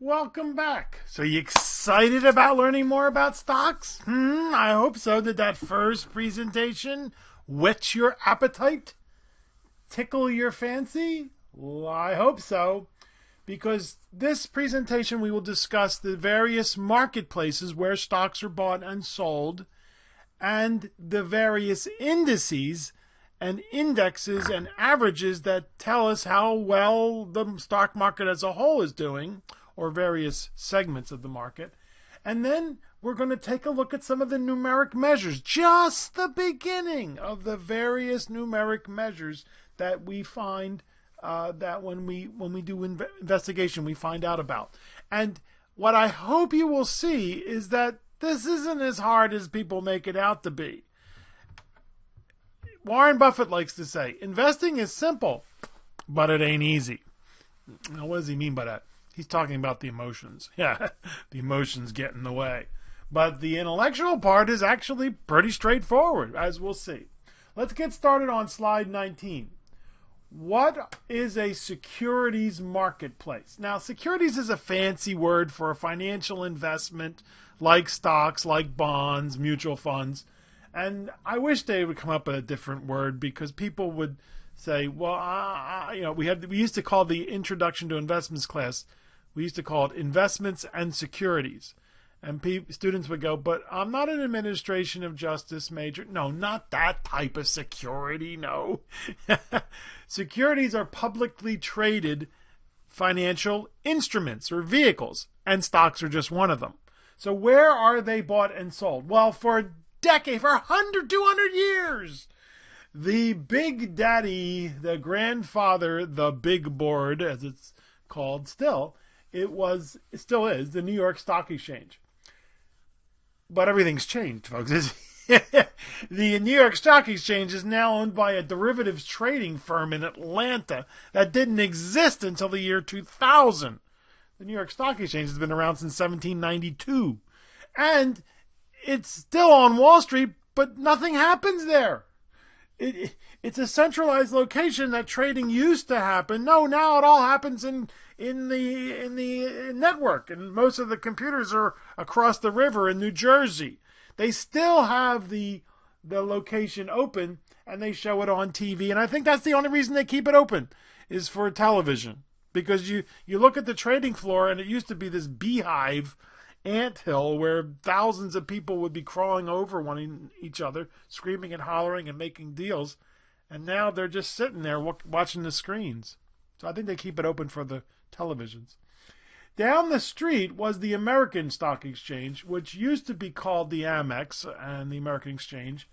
Welcome back. So you excited about learning more about stocks? I hope so. Did that first presentation whet your appetite? Tickle your fancy? Well, I hope so. Because this presentation we will discuss the various marketplaces where stocks are bought and sold and the various indices and indexes and averages that tell us how well the stock market as a whole is doing, or various segments of the market. And then we're going to take a look at some of the numeric measures, just the beginning of the various numeric measures that we find that when we do investigation we find out about. And what I hope you will see is that this isn't as hard as people make it out to be. Warren Buffett likes to say, investing is simple, but it ain't easy. Now, what does he mean by that? He's talking about the emotions. Yeah, the emotions get in the way. But the intellectual part is actually pretty straightforward, as we'll see. Let's get started on slide 19. What is a securities marketplace? Now, securities is a fancy word for a financial investment like stocks, like bonds, mutual funds. And I wish they would come up with a different word because people would say, well, we used to call the introduction to investments class, we used to call it investments and securities. And students would go, but I'm not an administration of justice major. No, not that type of security, no. Securities are publicly traded financial instruments or vehicles, and stocks are just one of them. So where are they bought and sold? Well, for a decade, for 100, 200 years, the big daddy, the grandfather, the big board, as it's called still, it still is the New York Stock Exchange. But everything's changed, folks. The New York Stock Exchange is now owned by a derivatives trading firm in Atlanta that didn't exist until the year 2000. The New York Stock Exchange has been around since 1792. And it's still on Wall Street, but nothing happens there. It's a centralized location that trading used to happen. No, now it all happens in the network, and most of the computers are across the river in New Jersey. They still have the location open, and they show it on TV. And I think that's the only reason they keep it open is for television, because you look at the trading floor, and it used to be this beehive anthill where thousands of people would be crawling over each other, screaming and hollering and making deals. And now they're just sitting there watching the screens. So I think they keep it open for the televisions. Down the street was the American Stock Exchange, which used to be called the Amex and the American Exchange.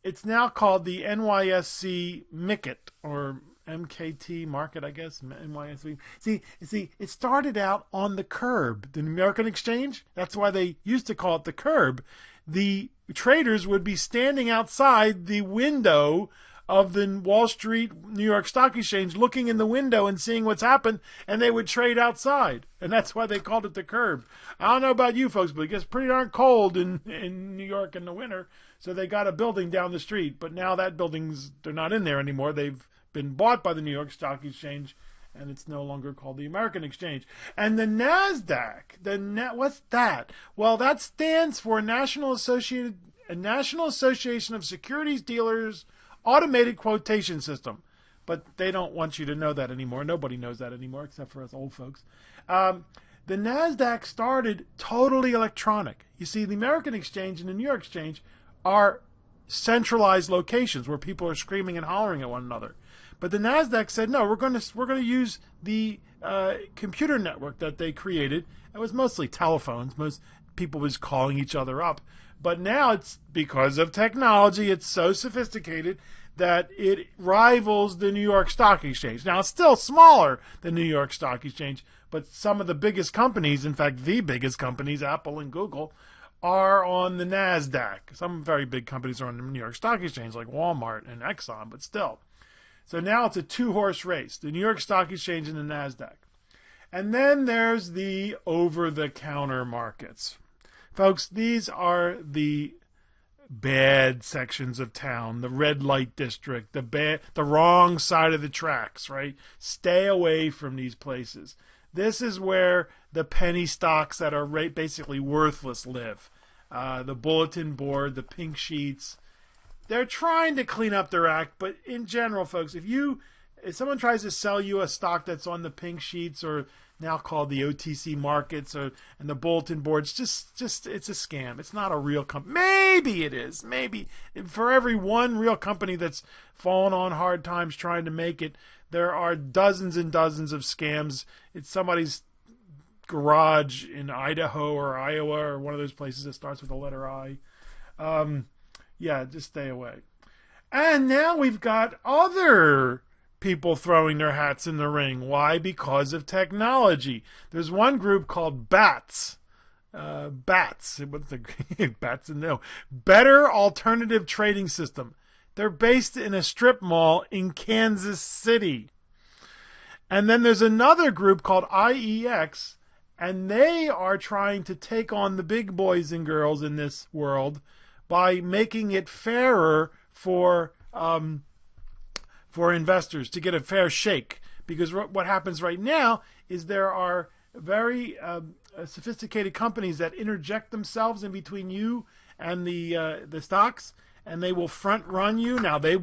It's now called the NYSE MICT, or MKT market, I guess, NYSE. See, it started out on the curb. The American Exchange, that's why they used to call it the curb. The traders would be standing outside the window of the Wall Street New York Stock Exchange looking in the window and seeing what's happened, and they would trade outside. And that's why they called it the curb. I don't know about you folks, but it gets pretty darn cold in New York in the winter, so they got a building down the street. But now that they're not in there anymore. They've been bought by the New York Stock Exchange, and it's no longer called the American Exchange. And the NASDAQ, what's that? Well, that stands for National Association of Securities Dealers Automated Quotation System. But they don't want you to know that anymore. Nobody knows that anymore except for us old folks. The NASDAQ started totally electronic. You see, the American Exchange and the New York Exchange are centralized locations where people are screaming and hollering at one another. But the NASDAQ said, no, we're going to use the computer network that they created. It was mostly telephones. Most people was calling each other up. But now it's because of technology, it's so sophisticated that it rivals the New York Stock Exchange. Now, it's still smaller than the New York Stock Exchange, but some of the biggest companies, in fact, the biggest companies, Apple and Google, are on the NASDAQ. Some very big companies are on the New York Stock Exchange, like Walmart and Exxon, but still. So now it's a two-horse race, the New York Stock Exchange and the NASDAQ. And then there's the over-the-counter markets. Folks, these are the bad sections of town, the red light district, the wrong side of the tracks, right? Stay away from these places. This is where the penny stocks that are basically worthless live. The bulletin board, the pink sheets. They're trying to clean up their act, but in general, folks, if someone tries to sell you a stock that's on the pink sheets, or now called the OTC markets, and the bulletin boards, just it's a scam. It's not a real company. Maybe it is. Maybe for every one real company that's fallen on hard times trying to make it, there are dozens and dozens of scams. It's somebody's garage in Idaho or Iowa or one of those places that starts with the letter I. Yeah, just stay away. And now we've got other people throwing their hats in the ring. Why? Because of technology. There's one group called BATS. BATS. What's the BATS? No. Better Alternative Trading System. They're based in a strip mall in Kansas City. And then there's another group called IEX, and they are trying to take on the big boys and girls in this world by making it fairer for investors to get a fair shake. Because what happens right now is there are very sophisticated companies that interject themselves in between you and the stocks, and they will front run you. Now they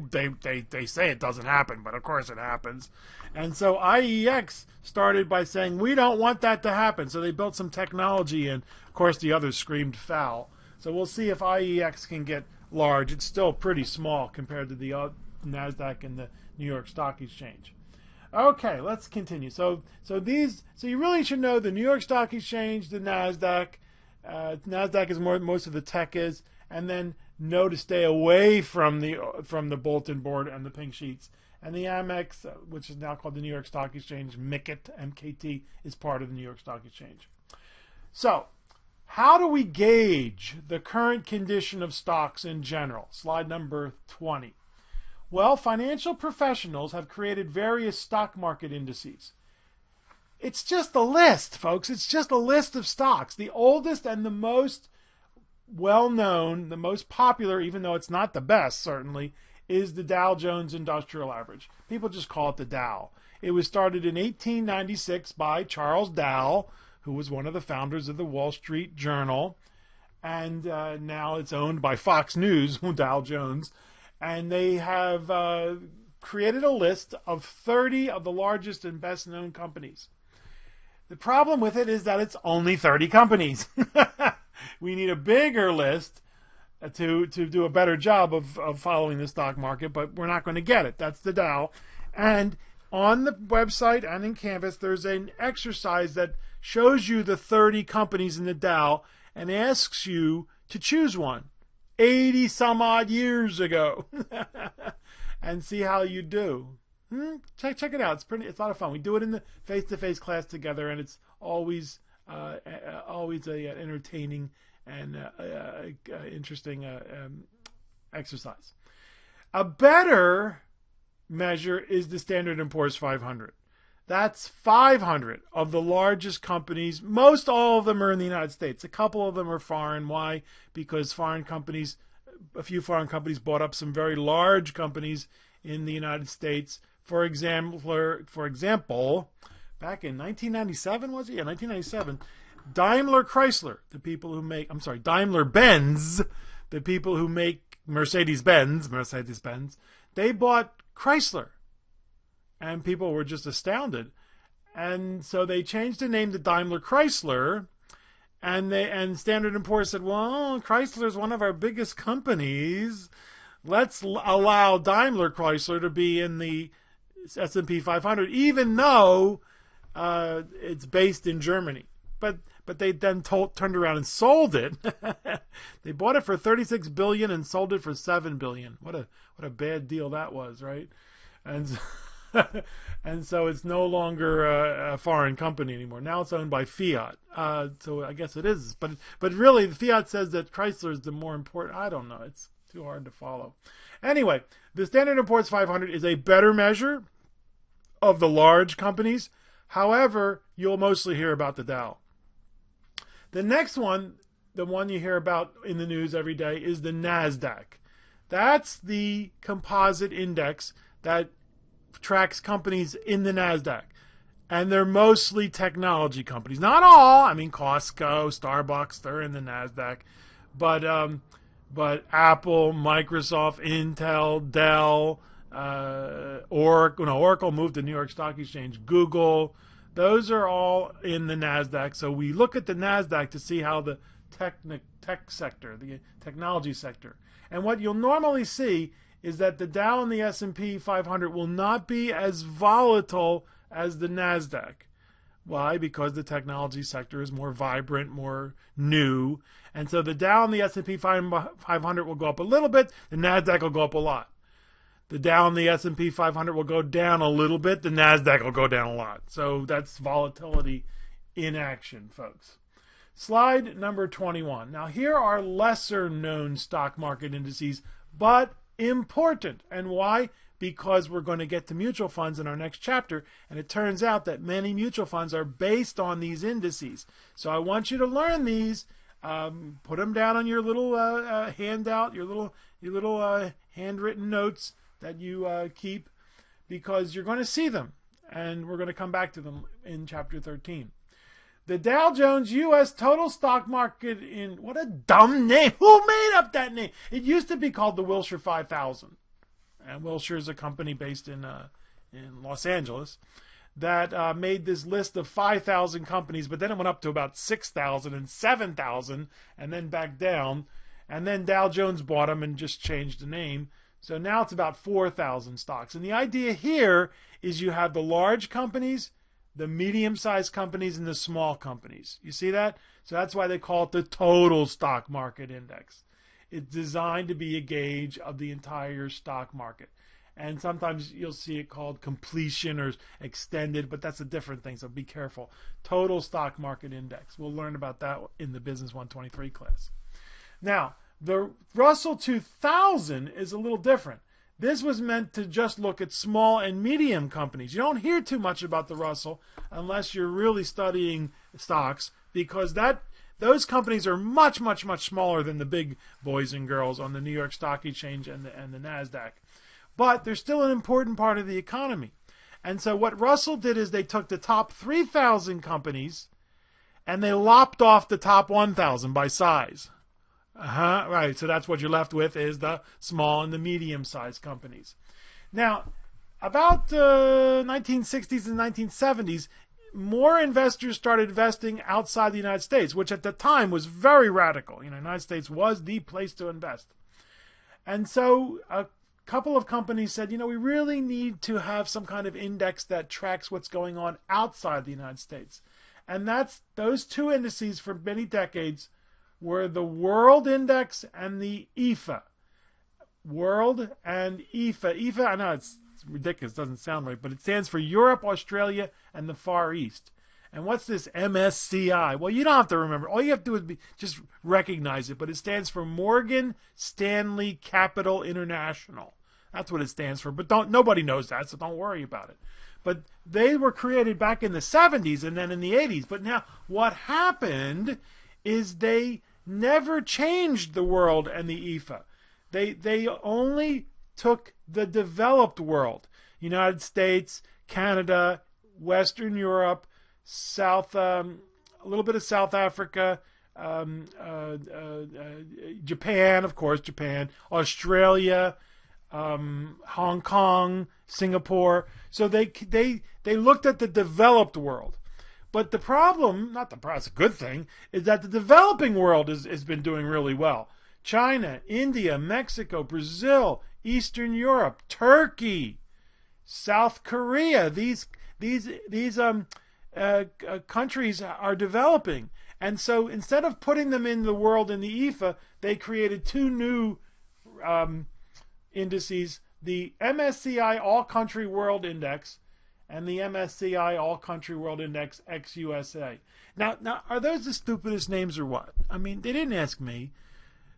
say it doesn't happen, but of course it happens. And so IEX started by saying we don't want that to happen. So they built some technology, and of course the others screamed foul. So we'll see if IEX can get large. It's still pretty small compared to the NASDAQ and the New York Stock Exchange. Okay, let's continue. So you really should know the New York Stock Exchange, the NASDAQ. NASDAQ is most of the tech is, and then know to stay away from the bulletin board and the pink sheets. And the Amex, which is now called the New York Stock Exchange, MKT, is part of the New York Stock Exchange. So, how do we gauge the current condition of stocks in general? Slide number 20. Well, financial professionals have created various stock market indices. It's just a list, folks. It's just a list of stocks. The oldest and the most well-known, the most popular, even though it's not the best, certainly, is the Dow Jones Industrial Average. People just call it the Dow. It was started in 1896 by Charles Dow, who was one of the founders of the Wall Street Journal, and now it's owned by Fox News, Dow Jones, and they have created a list of 30 of the largest and best known companies. The problem with it is that it's only 30 companies. We need a bigger list to do a better job of following the stock market, but we're not going to get it. That's the Dow. And on the website and in Canvas, there's an exercise that shows you the 30 companies in the Dow and asks you to choose one 80 some odd years ago and see how you do. Check it out. It's a lot of fun. We do it in the face-to-face class together, and it's always a entertaining and interesting exercise. A better measure is the Standard & Poor's 500. That's 500 of the largest companies. Most all of them are in the United States. A couple of them are foreign. Why? Because a few foreign companies bought up some very large companies in the United States. For example, back in 1997, was it? Yeah, 1997. Daimler-Benz, the people who make Mercedes-Benz, they bought Chrysler. And people were just astounded. And so they changed the name to Daimler-Chrysler, and Standard & Poor's said, well, Chrysler is one of our biggest companies. Let's allow Daimler-Chrysler to be in the S&P 500, even though it's based in Germany. But they then turned around and sold it. They bought it for $36 billion and sold it for $7 billion. What a bad deal that was, right? And so it's no longer a foreign company anymore. Now it's owned by Fiat. So I guess it is. But really, the Fiat says that Chrysler is the more important. I don't know. It's too hard to follow. Anyway, the Standard & Poor's 500 is a better measure of the large companies. However, you'll mostly hear about the Dow. The next one the one you hear about in the news every day is the NASDAQ. That's the composite index that tracks companies in the NASDAQ. And they're mostly technology companies. Not all. I mean, Costco, Starbucks, they're in the NASDAQ. But Apple, Microsoft, Intel, Dell, Oracle moved to New York Stock Exchange, Google, those are all in the NASDAQ. So we look at the NASDAQ to see how the tech sector, the technology sector. And what you'll normally see is that the Dow and the S&P 500 will not be as volatile as the NASDAQ. Why? Because the technology sector is more vibrant, more new. And so the Dow and the S&P 500 will go up a little bit. The NASDAQ will go up a lot. The Dow and the S&P 500 will go down a little bit. The NASDAQ will go down a lot. So that's volatility in action, folks. Slide number 21. Now here are lesser known stock market indices, but important. And why? Because we're going to get to mutual funds in our next chapter, and it turns out that many mutual funds are based on these indices. So I want you to learn these. Put them down on your little handout, your little handwritten notes that you keep, because you're going to see them, and we're going to come back to them in chapter 13. The Dow Jones U.S. Total Stock Market in, what a dumb name. Who made up that name? It used to be called the Wilshire 5000. And Wilshire is a company based in Los Angeles that made this list of 5,000 companies, but then it went up to about 6,000 and 7,000 and then back down. And then Dow Jones bought them and just changed the name. So now it's about 4,000 stocks. And the idea here is you have the large companies, the medium-sized companies, and the small companies. You see that? So that's why they call it the total stock market index. It's designed to be a gauge of the entire stock market. And sometimes you'll see it called completion or extended, but that's a different thing, so be careful. Total stock market index. We'll learn about that in the Business 123 class. Now, the Russell 2000 is a little different. This was meant to just look at small and medium companies. You don't hear too much about the Russell unless you're really studying stocks, because those companies are much, much, much smaller than the big boys and girls on the New York Stock Exchange and the NASDAQ. But they're still an important part of the economy. And so what Russell did is they took the top 3,000 companies and they lopped off the top 1,000 by size. Right, so that's what you're left with is the small and the medium-sized companies. Now, about 1960s and 1970s, more investors started investing outside the United States, which at the time was very radical. The United States was the place to invest. And so a couple of companies said, we really need to have some kind of index that tracks what's going on outside the United States. And those two indices for many decades were the World Index and the EFA. World and EFA. EFA, I know it's ridiculous, doesn't sound right, but it stands for Europe, Australia, and the Far East. And what's this MSCI? Well, you don't have to remember. All you have to do is just recognize it, but it stands for Morgan Stanley Capital International. That's what it stands for, but nobody knows that, so don't worry about it. But they were created back in the 70s and then in the 80s. But now what happened is they never changed the world and the EFA. They only took the developed world, United States, Canada, Western Europe, a little bit of South Africa, Japan, of course, Australia, Hong Kong, Singapore. So they looked at the developed world. But the problem, it's a good thing, is that the developing world has been doing really well. China, India, Mexico, Brazil, Eastern Europe, Turkey, South Korea. These countries are developing. And so instead of putting them in the world in the EFA, they created two new indices, the MSCI All Country World Index and the MSCI All Country World Index ex-USA. Now, are those the stupidest names or what? I mean, they didn't ask me.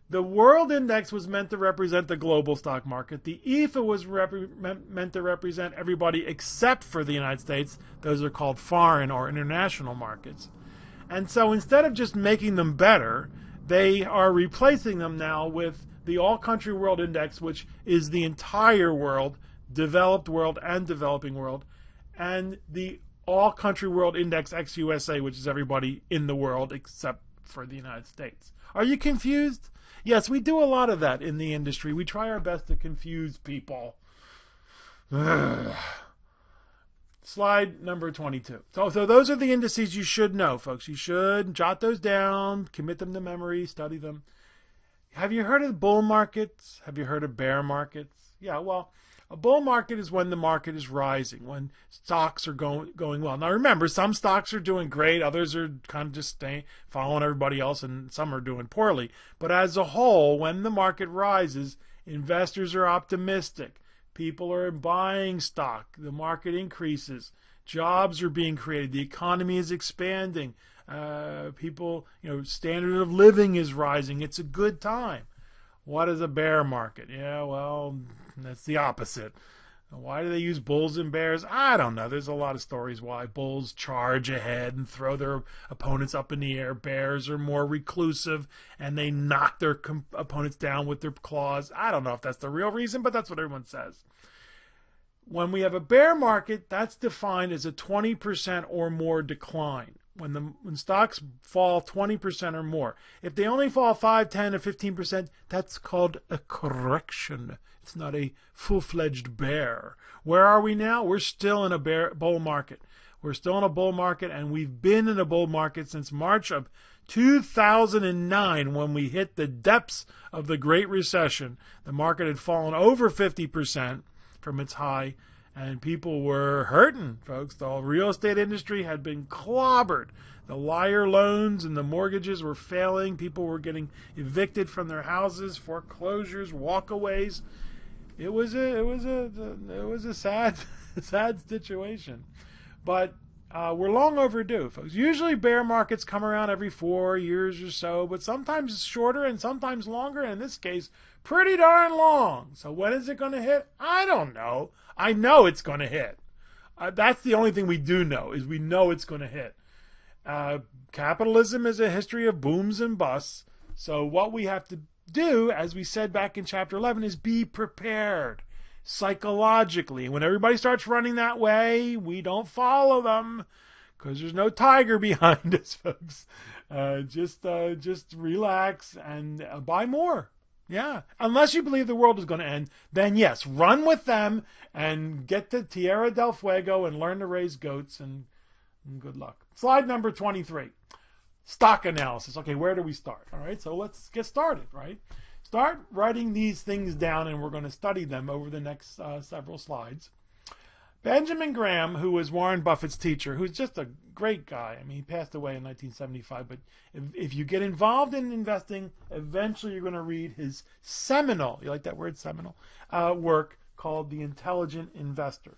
The World Index was meant to represent the global stock market. The EFA was meant to represent everybody except for the United States. Those are called foreign or international markets. And so instead of just making them better, they are replacing them now with the All Country World Index, which is the entire world, developed world and developing world, and the All Country World Index ex-USA, which is everybody in the world except for the United States. Are you confused? Yes, we do a lot of that in the industry. We try our best to confuse people. Slide number 22. So those are the indices you should know, folks. You should jot those down, commit them to memory, study them. Have you heard of bull markets? Have you heard of bear markets? Yeah, well, a bull market is when the market is rising, when stocks are going well. Now remember, some stocks are doing great, others are kind of just following everybody else, and some are doing poorly. But as a whole, when the market rises, investors are optimistic. People are buying stock. The market increases. Jobs are being created. The economy is expanding. Standard of living is rising. It's a good time. What is a bear market? Yeah, well, that's the opposite. Why do they use bulls and bears? I don't know. There's a lot of stories why bulls charge ahead and throw their opponents up in the air. Bears are more reclusive and they knock their opponents down with their claws. I don't know if that's the real reason, but that's what everyone says. When we have a bear market, that's defined as a 20% or more decline. When stocks fall 20% or more. If they only fall 5, 10, or 15%, that's called a correction. It's not a full-fledged bear. Where are we now? We're still in a bull market. We're still in a bull market, and we've been in a bull market since March of 2009 when we hit the depths of the Great Recession. The market had fallen over 50% from its high, and people were hurting, folks. The real estate industry had been clobbered. The liar loans and the mortgages were failing. People were getting evicted from their houses, foreclosures, walkaways. It was a sad situation. But we're long overdue, folks. Usually bear markets come around every 4 years or so, but sometimes it's shorter and sometimes longer. In this case, pretty darn long. So when is it going to hit? I don't know. I know it's going to hit. That's the only thing we do know, is we know it's going to hit. Capitalism is a history of booms and busts. So what we have to do, as we said back in Chapter 11, is be prepared psychologically. When everybody starts running that way, we don't follow them because there's no tiger behind us, folks. Just relax and buy more. Yeah, unless you believe the world is going to end, then yes, run with them and get to Tierra del Fuego and learn to raise goats, and good luck. Slide number 23, stock analysis. Okay, where do we start? All right, so let's get started, right? Start writing these things down, and we're going to study them over the next several slides. Benjamin Graham, who was Warren Buffett's teacher, who's just a great guy. I mean, he passed away in 1975, but if you get involved in investing, eventually you're going to read his seminal, you like that word, seminal, work called The Intelligent Investor.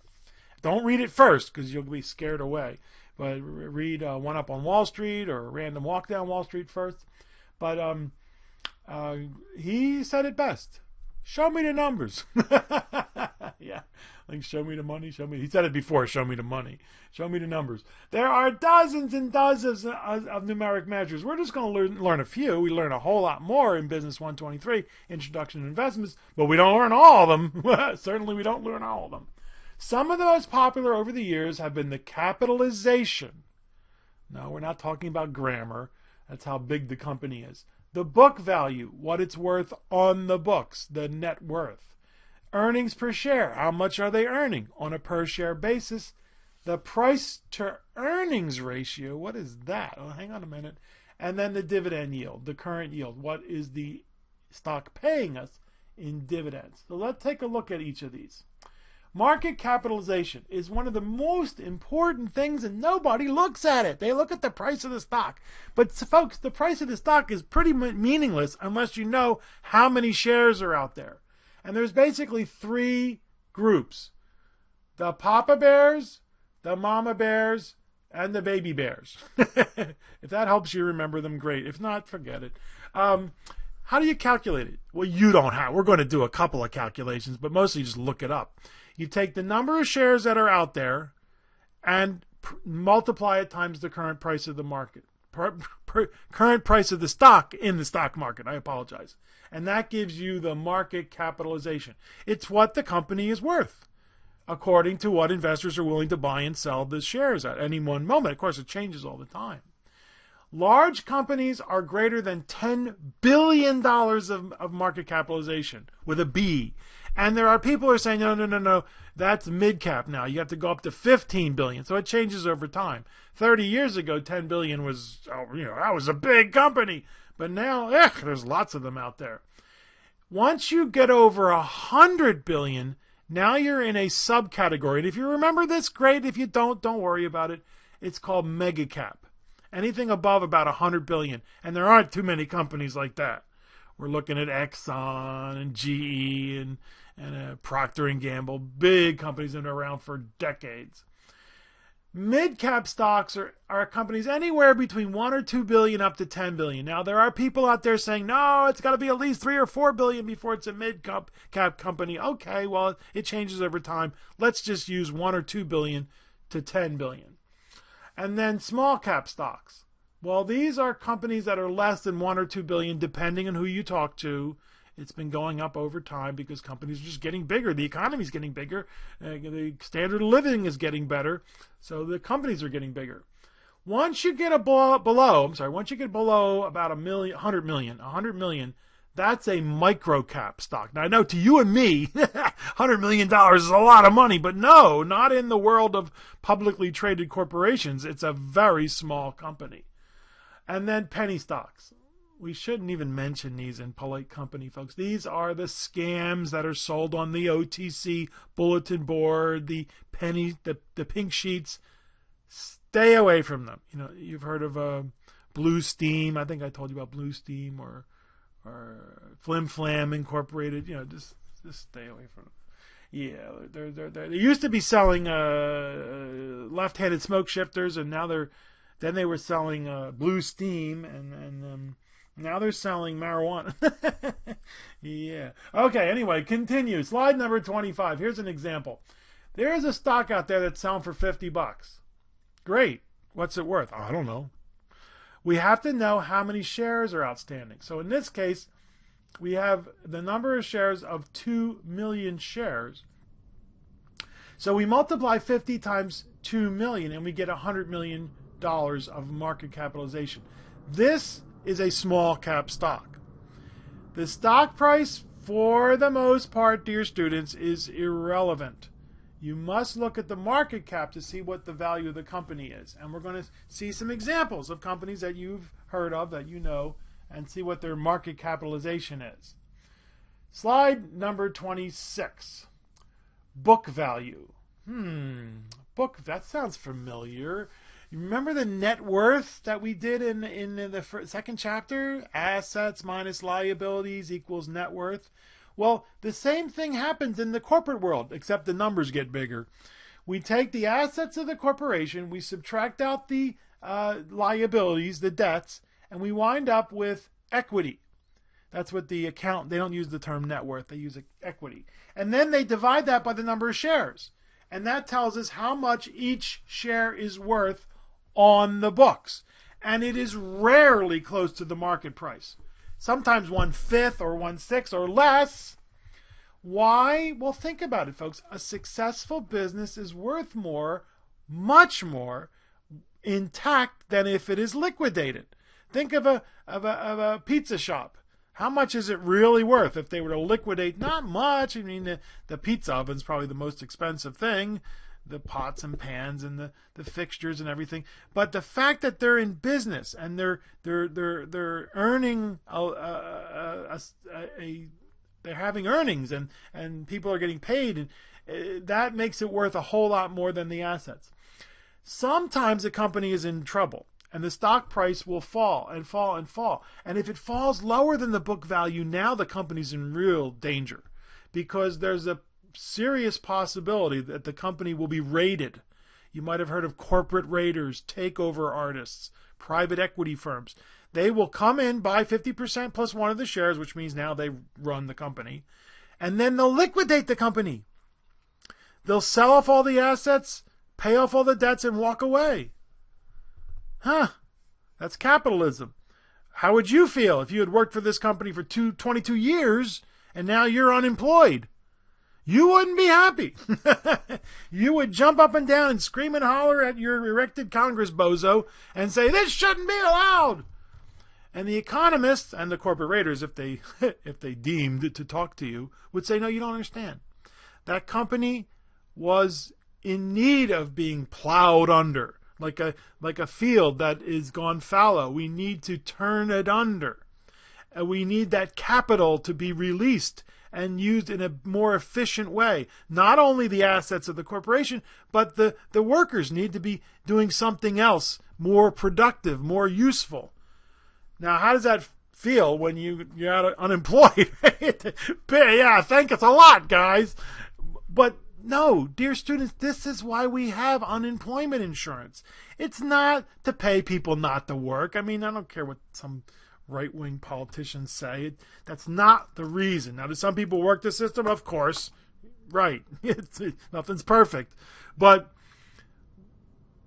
Don't read it first because you'll be scared away, but read One Up on Wall Street or Random Walk Down Wall Street first. But he said it best. Show me the numbers. Yeah, like show me the money, show me. He said it before, show me the money. Show me the numbers. There are dozens and dozens of numeric measures. We're just going to learn a few. We learn a whole lot more in Business 123, Introduction to Investments, but we don't learn all of them. Certainly we don't learn all of them. Some of the most popular over the years have been the capitalization. No, we're not talking about grammar. That's how big the company is. The book value, what it's worth on the books, the net worth. Earnings per share, how much are they earning on a per share basis? The price to earnings ratio, what is that? Oh, hang on a minute. And then the dividend yield, the current yield. What is the stock paying us in dividends? So let's take a look at each of these. Market capitalization is one of the most important things, and nobody looks at it. They look at the price of the stock. But folks, the price of the stock is pretty meaningless unless you know how many shares are out there. And there's basically three groups: the Papa Bears, the Mama Bears, and the Baby Bears. If that helps you remember them, great. If not, forget it. How do you calculate it? Well, you don't have. We're going to do a couple of calculations, but mostly just look it up. You take the number of shares that are out there and multiply it times the current price of the market. current price of the stock in the stock market. I apologize. And that gives you the market capitalization. It's what the company is worth, according to what investors are willing to buy and sell the shares at any one moment. Of course, it changes all the time. Large companies are greater than $10 billion of market capitalization, with a B. And there are people who are saying, no, that's mid-cap now. You have to go up to $15 billion. So it changes over time. 30 years ago, $10 billion was, that was a big company. But now, there's lots of them out there. Once you get over $100 billion, now you're in a subcategory. And if you remember this, great. If you don't worry about it. It's called mega cap. Anything above about $100 billion. And there aren't too many companies like that. We're looking at Exxon and GE and Procter & Gamble, big companies that have been around for decades. Mid-cap stocks are companies anywhere between 1 or 2 billion up to 10 billion. Now, there are people out there saying, no, it's got to be at least 3 or 4 billion before it's a mid-cap company. Okay, well, it changes over time. Let's just use 1 or 2 billion to 10 billion. And then small cap stocks. Well, these are companies that are less than 1 or 2 billion, depending on who you talk to. It's been going up over time because companies are just getting bigger. The economy is getting bigger. The standard of living is getting better. So the companies are getting bigger. Once you get below about 100 million, that's a micro cap stock. Now, I know to you and me, $100 million is a lot of money, but no, not in the world of publicly traded corporations. It's a very small company. And then penny stocks. We shouldn't even mention these in polite company, folks. These are the scams that are sold on the OTC bulletin board, the pink sheets. Stay away from them. You've heard of Blue Steam. I think I told you about Blue Steam or Flim Flam Incorporated. Just stay away from them. Yeah, they used to be selling left-handed smoke shifters, and now they were selling Blue Steam, and now they're selling marijuana. Yeah. Okay, anyway, continue. Slide number 25. Here's an example. There's a stock out there that's selling for $50. Great. What's it worth? I don't know. We have to know how many shares are outstanding. So in this case, we have the number of shares of 2 million shares. So we multiply 50 times 2 million and we get $100 million of market capitalization. This is a small cap stock. The stock price, for the most part, dear students, is irrelevant. You must look at the market cap to see what the value of the company is. And we're going to see some examples of companies that you've heard of, that you know, and see what their market capitalization is. Slide number 26. Book value. That sounds familiar. You remember the net worth that we did in the second chapter? Assets minus liabilities equals net worth. Well, the same thing happens in the corporate world, except the numbers get bigger. We take the assets of the corporation, we subtract out the liabilities, the debts, and we wind up with equity. That's what the account, they don't use the term net worth, they use equity. And then they divide that by the number of shares. And that tells us how much each share is worth on the books. And it is rarely close to the market price. Sometimes 1/5 or 1/6 or less. Why? Well, think about it, folks. A successful business is worth more, much more, intact than if it is liquidated. Think of a pizza shop. How much is it really worth if they were to liquidate? Not much. I mean, the pizza oven is probably the most expensive thing. The pots and pans and the fixtures and everything. But the fact that they're in business and they're earning they're having earnings and people are getting paid, and that makes it worth a whole lot more than the assets. Sometimes a company is in trouble and the stock price will fall and fall and fall. And if it falls lower than the book value, now the company's in real danger, because there's a serious possibility that the company will be raided. You might have heard of corporate raiders, takeover artists, private equity firms. They will come in, buy 50% plus one of the shares, which means now they run the company, and then they'll liquidate the company. They'll sell off all the assets, pay off all the debts, and walk away. That's capitalism. How would you feel if you had worked for this company for 22 years and now you're unemployed? You wouldn't be happy. You would jump up and down and scream and holler at your elected Congress bozo and say, this shouldn't be allowed. And the economists and the corporate raiders, if they deemed to talk to you, would say, no, you don't understand. That company was in need of being plowed under, like a field that is gone fallow. We need to turn it under. And we need that capital to be released and used in a more efficient way. Not only the assets of the corporation, but the workers need to be doing something else, more productive, more useful. Now, how does that feel when you're unemployed? Yeah, thank us a lot, guys. But no, dear students, this is why we have unemployment insurance. It's not to pay people not to work. I mean, I don't care what some right-wing politicians say. That's not the reason. Now, do some people work the system? Of course. Right. Nothing's perfect. But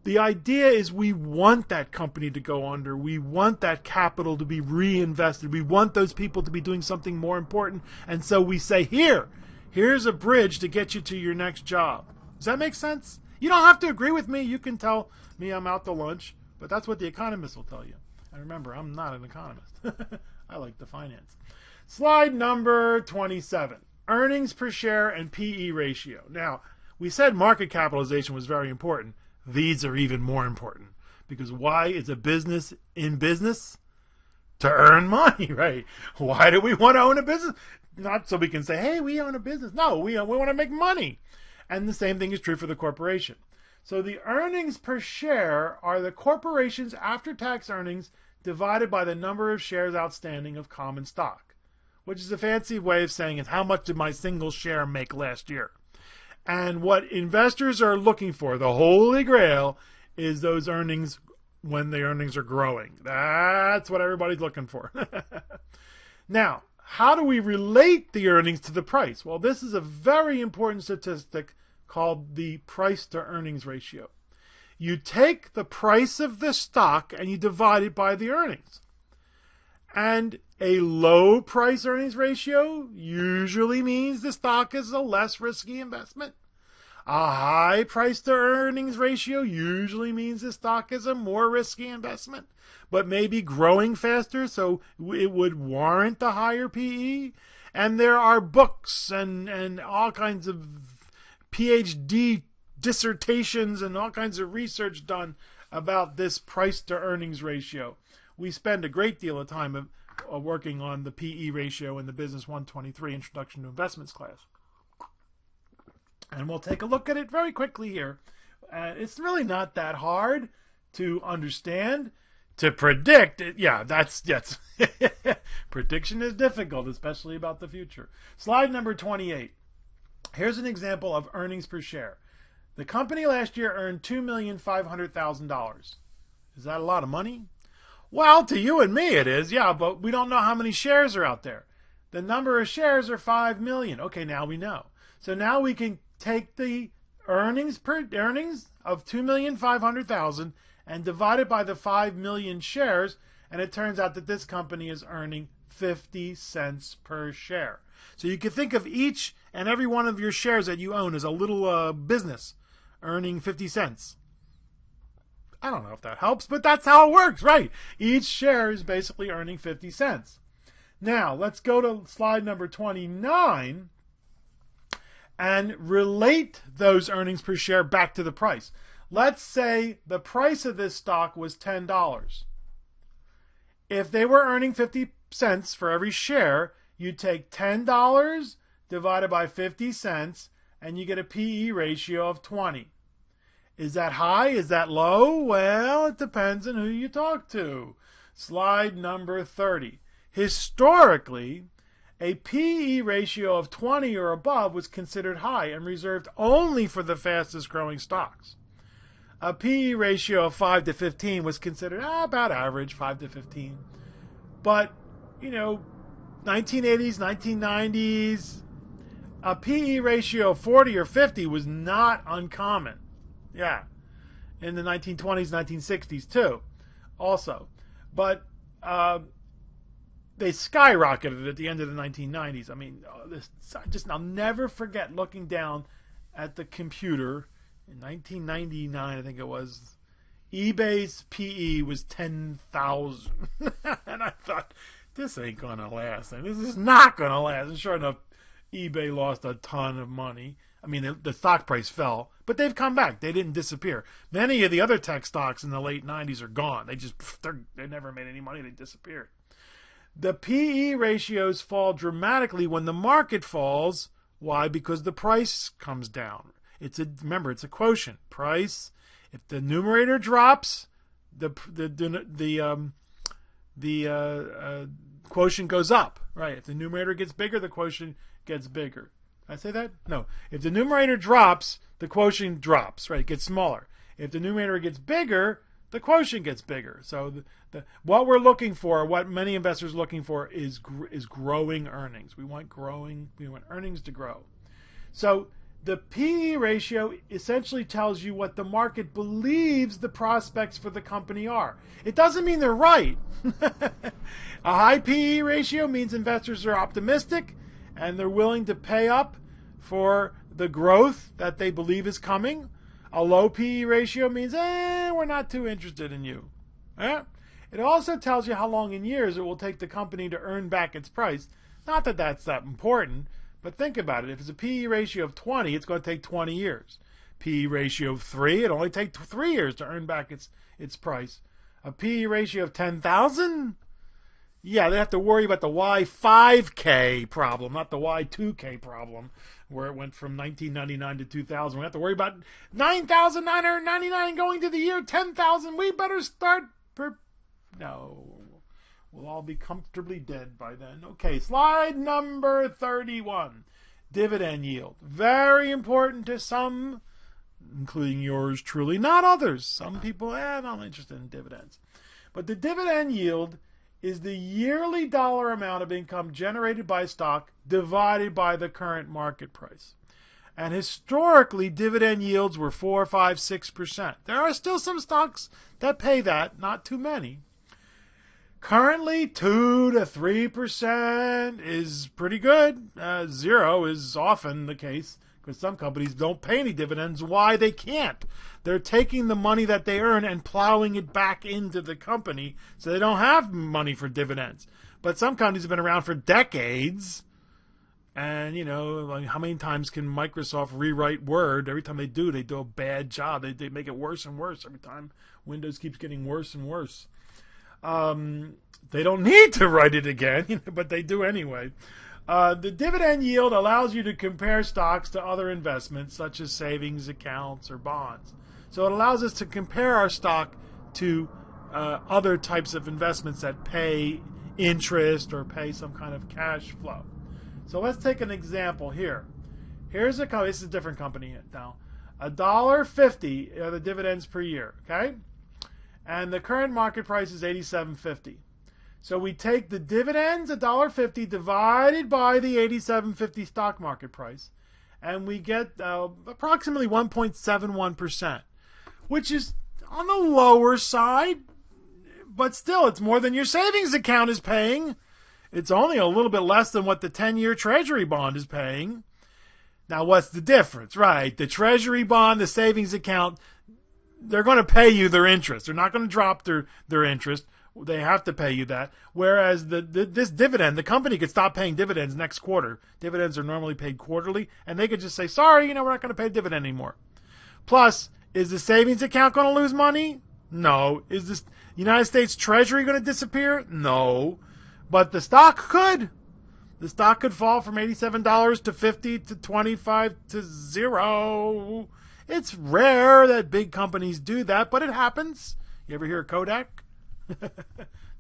the idea is we want that company to go under. We want that capital to be reinvested. We want those people to be doing something more important. And so we say, here's a bridge to get you to your next job. Does that make sense? You don't have to agree with me. You can tell me I'm out to lunch, but that's what the economists will tell you. And remember, I'm not an economist. I like the finance. Slide number 27. Earnings per share and PE ratio. Now, we said market capitalization was very important. These are even more important. Because why is a business in business? To earn money, right? Why do we want to own a business? Not so we can say, hey, we own a business. No, we want to make money. And the same thing is true for the corporation. So the earnings per share are the corporation's after-tax earnings divided by the number of shares outstanding of common stock, which is a fancy way of saying is how much did my single share make last year? And what investors are looking for, the holy grail, is those earnings when the earnings are growing. That's what everybody's looking for. Now, how do we relate the earnings to the price? Well, this is a very important statistic called the price to earnings ratio. You take the price of the stock and you divide it by the earnings. And a low price earnings ratio usually means the stock is a less risky investment. A high price to earnings ratio usually means the stock is a more risky investment, but maybe growing faster, so it would warrant a higher PE. And there are books and all kinds of PhD dissertations and all kinds of research done about this price to earnings ratio. We spend a great deal of time working on the PE ratio in the BUS121 Introduction to Investments class. And we'll take a look at it very quickly here. It's really not that hard to understand. To predict, that's prediction is difficult, especially about the future. Slide number 28. Here's an example of earnings per share. The company last year earned $2,500,000. Is that a lot of money? Well, to you and me it is, yeah, but we don't know how many shares are out there. The number of shares are 5 million. Okay, now we know. So now we can take the earnings of 2,500,000 and divide it by the 5 million shares, and it turns out that this company is earning 50 cents per share. So you can think of each and every one of your shares that you own as a little business earning 50 cents. I don't know if that helps, but that's how it works, right? Each share is basically earning 50 cents. Now, let's go to slide number 29 and relate those earnings per share back to the price. Let's say the price of this stock was $10. If they were earning 50 cents for every share, you take $10 divided by 50 cents, and you get a PE ratio of 20. Is that high? Is that low? Well, it depends on who you talk to. Slide number 30. Historically, a PE ratio of 20 or above was considered high and reserved only for the fastest growing stocks. A PE ratio of 5 to 15 was considered about average, 5 to 15. But, 1980s, 1990s, a PE ratio of 40 or 50 was not uncommon. Yeah. In the 1920s, 1960s too. Also. But they skyrocketed at the end of the 1990s. I mean, I'll never forget looking down at the computer in 1999, I think it was. eBay's PE was 10,000. And I thought, this ain't going to last. This is not going to last. And sure enough, eBay lost a ton of money. I mean, the stock price fell, but they've come back. They didn't disappear. Many of the other tech stocks in the late 90s are gone. They never made any money. They disappeared. The PE ratios fall dramatically when the market falls. Why? Because the price comes down. Remember, it's a quotient. Price. If the numerator drops, the quotient goes up. Right? If the numerator gets bigger, the quotient gets bigger. Did I say that? No. If the numerator drops, the quotient drops. Right? It gets smaller. If the numerator gets bigger, the quotient gets bigger. So what we're looking for, what many investors are looking for, is growing earnings. We want earnings to grow. So the PE ratio essentially tells you what the market believes the prospects for the company are. It doesn't mean they're right. A high PE ratio means investors are optimistic and they're willing to pay up for the growth that they believe is coming. A low PE ratio means, we're not too interested in you. It also tells you how long in years it will take the company to earn back its price. Not that that's that important, but think about it. If it's a PE ratio of 20, it's going to take 20 years. PE ratio of 3, it'll only take 3 years to earn back its price. A PE ratio of 10,000? Yeah, they have to worry about the Y5K problem, not the Y2K problem, where it went from 1999 to 2000. We have to worry about 9,999 going to the year 10,000. We better start. No. We'll all be comfortably dead by then. Okay, slide number 31. Dividend yield. Very important to some, including yours truly, not others. Some people, not interested in dividends. But the dividend yield is the yearly dollar amount of income generated by stock divided by the current market price. And historically, dividend yields were 4, 5, 6%. There are still some stocks that pay that, not too many. Currently, 2 to 3% is pretty good. 0 is often the case because some companies don't pay any dividends. Why? They can't. They're taking the money that they earn and plowing it back into the company, so they don't have money for dividends. But some companies have been around for decades, and how many times can Microsoft rewrite Word? Every time they do a bad job. They make it worse and worse every time. Windows keeps getting worse and worse. They don't need to write it again, but they do anyway. The dividend yield allows you to compare stocks to other investments, such as savings accounts or bonds. So it allows us to compare our stock to other types of investments that pay interest or pay some kind of cash flow. So let's take an example here. Here's a company. This is a different company now. $1.50 are the dividends per year. Okay. And the current market price is $87.50. So we take the dividends, $1.50, divided by the $87.50 stock market price, and we get approximately 1.71%, which is on the lower side, but still it's more than your savings account is paying. It's only a little bit less than what the 10-year Treasury bond is paying. Now, what's the difference? Right, the Treasury bond, the savings account, they're going to pay you their interest. They're not going to drop their interest. They have to pay you that. Whereas this dividend, the company could stop paying dividends next quarter. Dividends are normally paid quarterly, and they could just say, sorry, we're not going to pay dividend anymore. Plus, is the savings account going to lose money? No. Is the United States Treasury going to disappear? No. But the stock could. The stock could fall from $87 to $50 to $25 to 0. It's rare that big companies do that, but it happens. You ever hear of Kodak? Some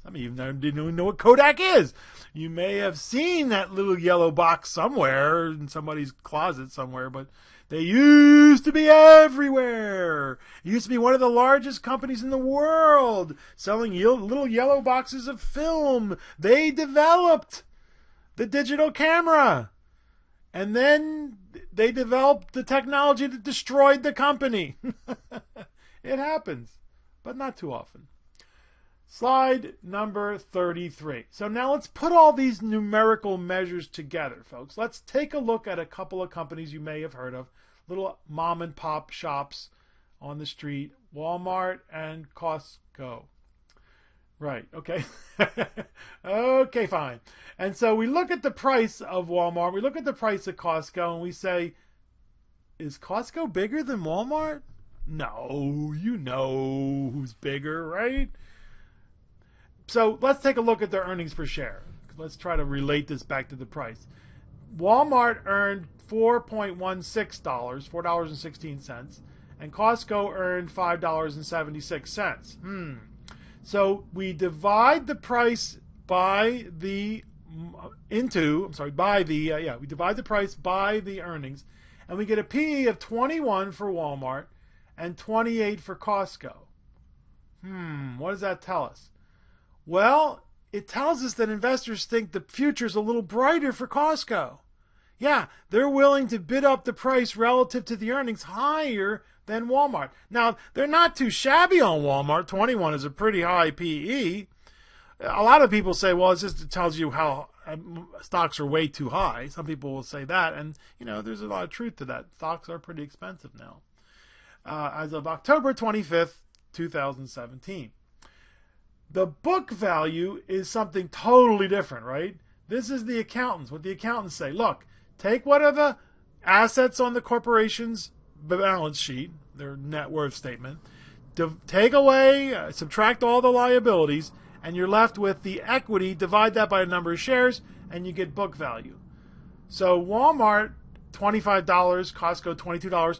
of you didn't even know what Kodak is. You may have seen that little yellow box somewhere in somebody's closet somewhere, but they used to be everywhere. It used to be one of the largest companies in the world selling little yellow boxes of film. They developed the digital camera. And then they developed the technology that destroyed the company. It happens, but not too often. Slide number 33. So now let's put all these numerical measures together, folks. Let's take a look at a couple of companies you may have heard of, little mom and pop shops on the street, Walmart and Costco. Right, okay. Okay, fine. And so we look at the price of Walmart, we look at the price of Costco, and we say, is Costco bigger than Walmart? No, you know who's bigger, right? So let's take a look at their earnings per share. Let's try to relate this back to the price. Walmart earned $4.16, $4.16, and Costco earned $5.76. So we divide the price by the we divide the price by the earnings, and we get a PE of 21 for Walmart and 28 for Costco. What does that tell us? Well, it tells us that investors think the future is a little brighter for Costco. Yeah, they're willing to bid up the price relative to the earnings higher than Walmart. Now, they're not too shabby on Walmart. 21 is a pretty high PE. A lot of people say, well, it tells you how stocks are way too high. Some people will say that, and there's a lot of truth to that. Stocks are pretty expensive now. As of October 25th, 2017. The book value is something totally different, right? This is the accountants. What the accountants say, look, take what are the assets on the corporation's balance sheet, their net worth statement, take away, subtract all the liabilities, and you're left with the equity, divide that by the number of shares, and you get book value. So Walmart, $25, Costco, $22.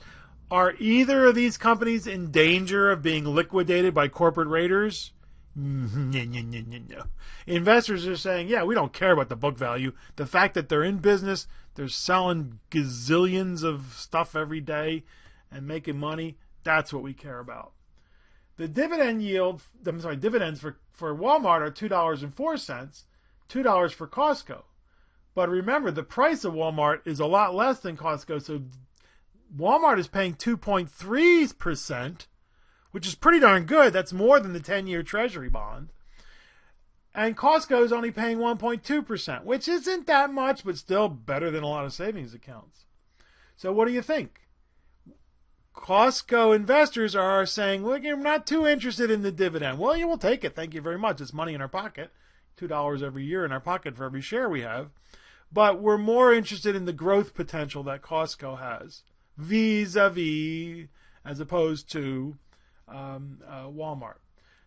Are either of these companies in danger of being liquidated by corporate raiders? No. Investors are saying, yeah, we don't care about the book value. The fact that they're in business, they're selling gazillions of stuff every day and making money, that's what we care about. The dividend yield, dividends for Walmart are $2.04, $2 for Costco. But remember, the price of Walmart is a lot less than Costco, so Walmart is paying 2.3%, which is pretty darn good. That's more than the 10-year Treasury bond. And Costco is only paying 1.2%, which isn't that much, but still better than a lot of savings accounts. So what do you think? Costco investors are saying, well, we're not too interested in the dividend. Well, you will take it. Thank you very much. It's money in our pocket. $2 every year in our pocket for every share we have. But we're more interested in the growth potential that Costco has, vis-a-vis, as opposed to Walmart.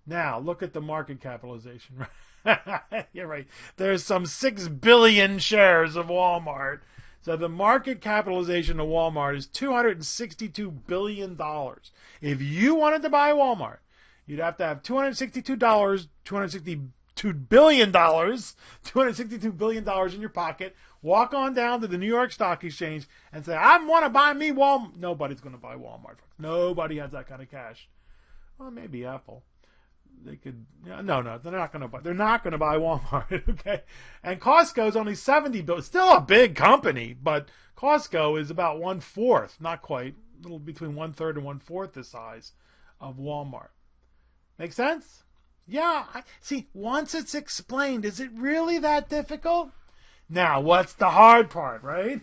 Now, look at the market capitalization. Yeah, right. There's some 6 billion shares of Walmart. So the market capitalization of Walmart is $262 billion. If you wanted to buy Walmart, you'd have to have $262 billion in your pocket, walk on down to the New York Stock Exchange and say, I want to buy me Walmart. Nobody's going to buy Walmart. Nobody has that kind of cash. Well, maybe Apple. They could. No, they're not going to buy. They're not going to buy Walmart. Okay, and Costco is only $70 billion. Still a big company, but Costco is about 1/4, not quite, a little between 1/3 and 1/4 the size of Walmart. Make sense? Yeah. See, once it's explained, is it really that difficult? Now, what's the hard part, right?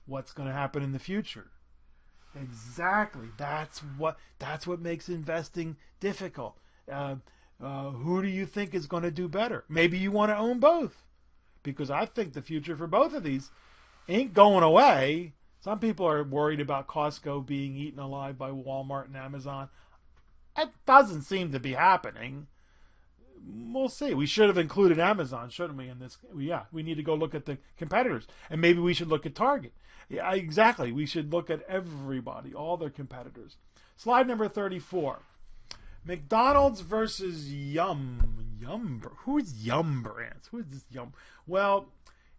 What's going to happen in the future? Exactly. That's what makes investing difficult. Who do you think is going to do better? Maybe you want to own both, because I think the future for both of these ain't going away. Some people are worried about Costco being eaten alive by Walmart and Amazon. It doesn't seem to be happening. We'll see. We should have included Amazon, shouldn't we, in this? Yeah, we need to go look at the competitors. And maybe we should look at Target. Yeah, exactly. We should look at everybody, all their competitors. Slide number 34. McDonald's versus Yum. Who's Yum Brands? Who is this Yum? Well,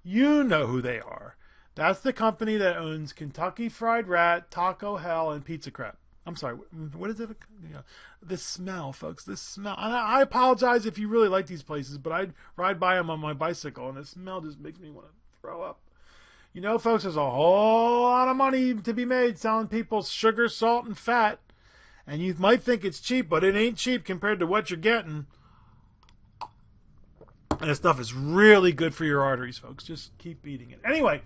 you know who they are. That's the company that owns Kentucky Fried Rat, Taco Hell, and Pizza Crap. I'm sorry, what is it? This smell, folks, this smell. And I apologize if you really like these places, but I ride by them on my bicycle, and the smell just makes me want to throw up. You know, folks, there's a whole lot of money to be made selling people sugar, salt, and fat. And you might think it's cheap, but it ain't cheap compared to what you're getting. And this stuff is really good for your arteries, folks. Just keep eating it. Anyway,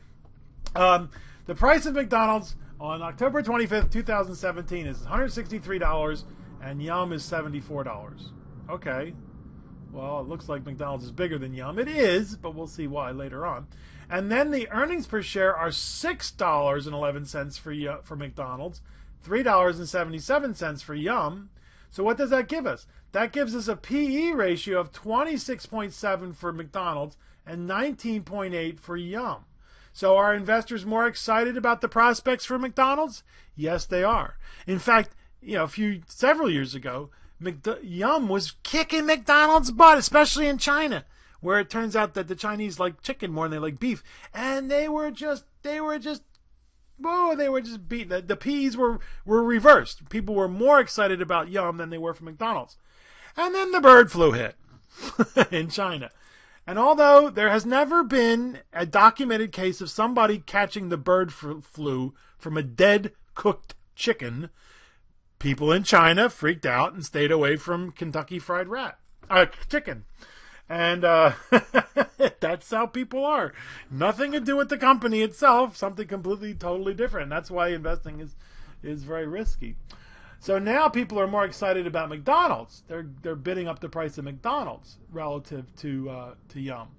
the price of McDonald's on October 25th, 2017 is $163, and Yum is $74. Okay. Well, it looks like McDonald's is bigger than Yum. It is, but we'll see why later on. And then the earnings per share are $6.11 for McDonald's, $3.77 for Yum. So what does that give us? That gives us a PE ratio of 26.7 for McDonald's and 19.8 for Yum. So are investors more excited about the prospects for McDonald's? Yes, they are. In fact, several years ago, Yum was kicking McDonald's butt, especially in China, where it turns out that the Chinese like chicken more than they like beef, and they were just beaten. The P's were reversed. People were more excited about Yum than they were for McDonald's. And then the bird flu hit in China. And although there has never been a documented case of somebody catching the bird flu from a dead cooked chicken, people in China freaked out and stayed away from Kentucky Fried Chicken. And that's how people are. Nothing to do with the company itself, something completely, totally different. And that's why investing is very risky. So now people are more excited about McDonald's. They're bidding up the price of McDonald's relative to Yum.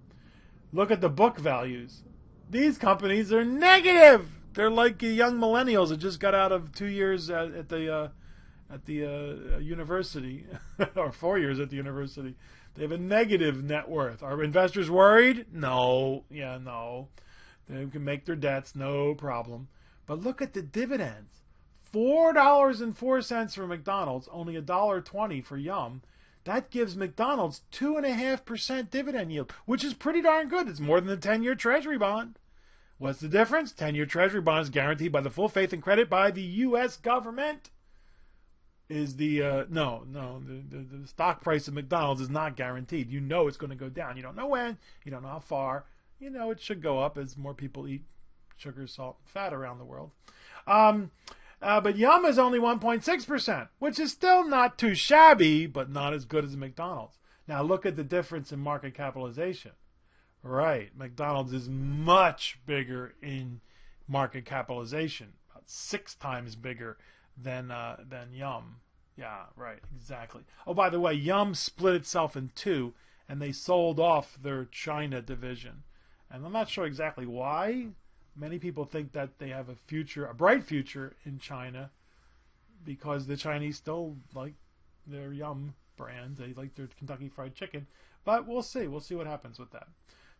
Look at the book values. These companies are negative. They're like young millennials that just got out of 2 years at the university or 4 years at the university. They have a negative net worth. Are investors worried? No. Yeah, no. They can make their debts, no problem. But look at the dividends. $4.04 for McDonald's, only $1.20 for Yum. That gives McDonald's 2.5% dividend yield, which is pretty darn good. It's more than the 10-year Treasury bond. What's the difference? 10-year Treasury bond is guaranteed by the full faith and credit by the U.S. government. The stock price of McDonald's is not guaranteed. You know it's going to go down. You don't know when. You don't know how far. You know it should go up as more people eat sugar, salt, and fat around the world. But Yum is only 1.6%, which is still not too shabby, but not as good as McDonald's. Now look at the difference in market capitalization. Right, McDonald's is much bigger in market capitalization, about 6 times bigger than Yum. Yeah, right, exactly. Oh, by the way, Yum split itself in two, and they sold off their China division. And I'm not sure exactly why. Many people think that they have a bright future in China, because the Chinese still like their Yum brand. They like their Kentucky Fried Chicken. But we'll see. We'll see what happens with that.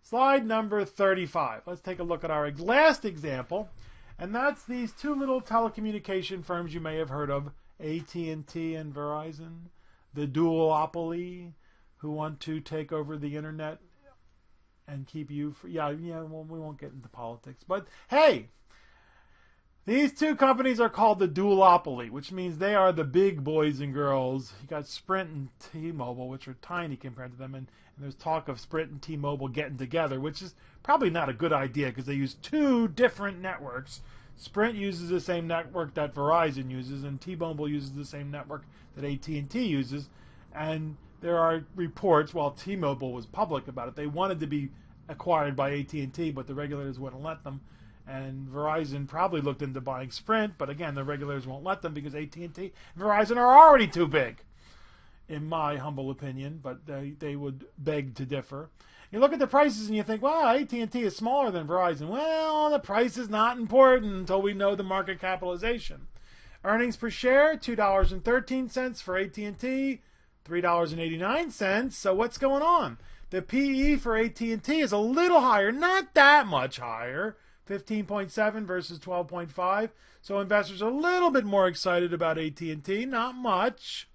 Slide number 35. Let's take a look at our last example. And that's these two little telecommunication firms you may have heard of, AT&T and Verizon, the duopoly, who want to take over the internet and keep you well, we won't get into politics. But hey, these two companies are called the duopoly, which means they are the big boys and girls. You got Sprint and T-Mobile, which are tiny compared to them, and there's talk of Sprint and T-Mobile getting together, which is probably not a good idea because they use two different networks. Sprint uses the same network that Verizon uses, and T-Mobile uses the same network that AT&T uses. And there are reports, while T-Mobile was public about it, they wanted to be acquired by AT&T, but the regulators wouldn't let them. And Verizon probably looked into buying Sprint, but again, the regulators won't let them because AT&T and Verizon are already too big, in my humble opinion, but they would beg to differ. You look at the prices and you think, well, AT&T is smaller than Verizon. Well, the price is not important until we know the market capitalization. Earnings per share, $2.13 for AT&T, $3.89. So what's going on? The PE for AT&T is a little higher, not that much higher, 15.7 versus 12.5. So investors are a little bit more excited about AT&T, not much.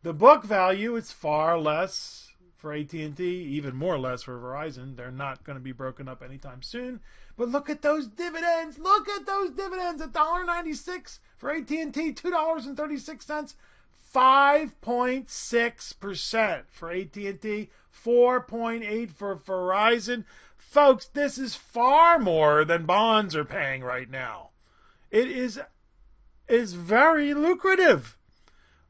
The book value is far less for AT&T, even more less for Verizon. They're not going to be broken up anytime soon. But look at those dividends. Look at those dividends. $1.96 for AT&T, $2.36, 5.6% for AT&T, 4.8% for Verizon. Folks, this is far more than bonds are paying right now. It is very lucrative.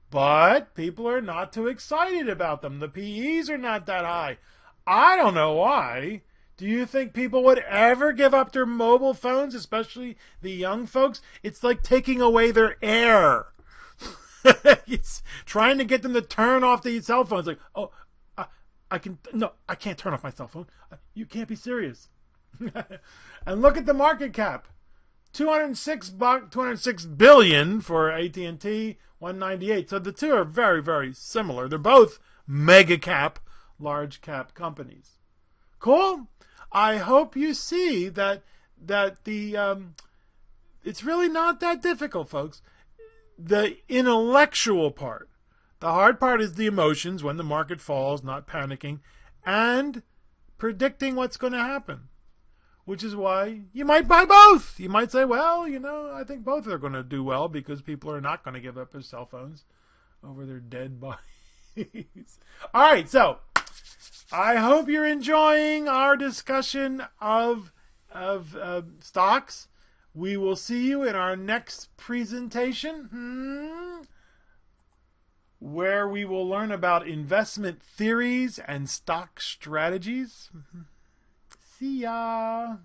But people are not too excited about them. The PEs are not that high. I don't know why. Do you think people would ever give up their mobile phones, especially the young folks? It's like taking away their air. It's trying to get them to turn off the cell phones. Like, oh, I can't turn off my cell phone. You can't be serious. And look at the market cap. 206 billion for AT&T, 198. So the two are very, very similar. They're both mega cap, large cap companies. Cool. I hope you see that it's really not that difficult, folks. The intellectual part. The hard part is the emotions when the market falls, not panicking, and predicting what's going to happen. Which is why you might buy both. You might say, well, I think both are going to do well because people are not going to give up their cell phones over their dead bodies. All right, so I hope you're enjoying our discussion of stocks. We will see you in our next presentation, where we will learn about investment theories and stock strategies. See ya.